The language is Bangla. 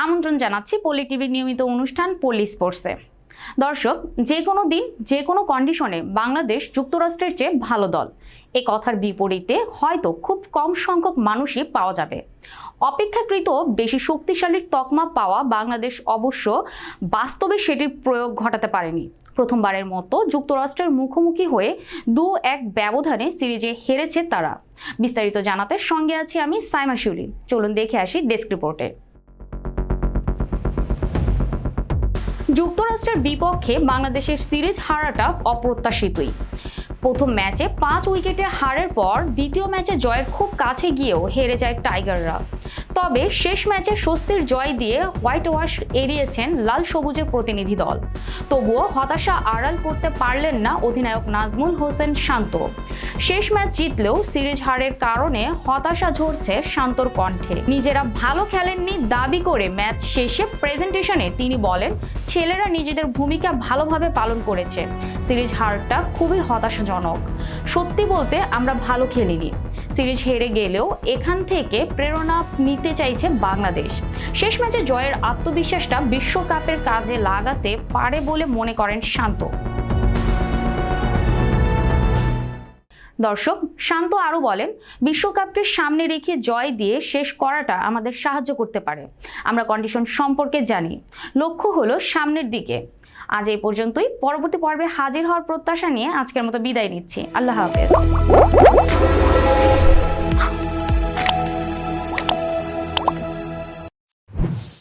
আমন্ত্রণ জানাচ্ছি পল্লী টিভির নিয়মিত অনুষ্ঠান পল্লী স্পোর্টসে। দর্শক, যে কোনো দিন যে কোনো কন্ডিশনে বাংলাদেশ যুক্তরাষ্ট্রের চেয়ে ভালো দল, এ কথার বিপরীতে হয়তো খুব কম সংখ্যক মানুষই পাওয়া যাবে। অপেক্ষাকৃত বেশি শক্তিশালীর তকমা পাওয়া বাংলাদেশ অবশ্য বাস্তবে সেটির প্রয়োগ ঘটাতে পারেনি। প্রথমবারের মতো যুক্তরাষ্ট্রের মুখোমুখি হয়ে 2-1 ব্যবধানে সিরিজে হেরেছে তারা। বিস্তারিত জানাতে সঙ্গে আছি আমি সাইমা শিউলি। চলুন দেখে আসি ডেস্ক রিপোর্টে। যুক্তরাষ্ট্রের বিপক্ষে বাংলাদেশের সিরিজ হারাটা অপ্রত্যাশিতই। প্রথম ম্যাচে 5 উইকেটে হারের পর দ্বিতীয় ম্যাচে জয়ের খুব কাছে গিয়েও হেরে যায় টাইগাররা। তবে শেষ ম্যাচে স্বস্তির জয় দিয়ে হোয়াইট ওয়াশ এড়িয়েছেন লাল সবুজের প্রতিনিধি দল। তবুও হতাশা আড়াল করতে পারলেন না অধিনায়ক নাজমুল হোসেন শান্ত। শেষ ম্যাচ জিতলেও সিরিজ হারের কারণে হতাশা ঝরছে শান্তর কণ্ঠে। নিজেরা ভালো খেলেননি দাবি করে ম্যাচ শেষে প্রেজেন্টেশনে তিনি বলেন, ছেলেরা নিজেদের ভূমিকা ভালোভাবে পালন করেছে। সিরিজ হারটা খুবই হতাশাজনক। সত্যি বলতে আমরা ভালো খেলিনি। সিরিজ হেরে গেলেও এখান থেকে প্রেরণা নিতে চাইছে বাংলাদেশ। শেষ ম্যাচে জয়ের আত্মবিশ্বাসটা বিশ্বকাপের কাজে লাগাতে পারে বলে মনে করেন শান্ত। দর্শক, শান্ত আরও বলেন, বিশ্বকাপকে সামনে রেখে জয় দিয়ে শেষ করাটা আমাদের সাহায্য করতে পারে। আমরা কন্ডিশন সম্পর্কে জানি, লক্ষ্য হলো সামনের দিকে। আজ এই পর্যন্তই। পরবর্তী পর্বে হাজির হওয়ার প্রত্যাশা নিয়ে আজকের মতো বিদায় নিচ্ছি। আল্লাহ হাফেজ।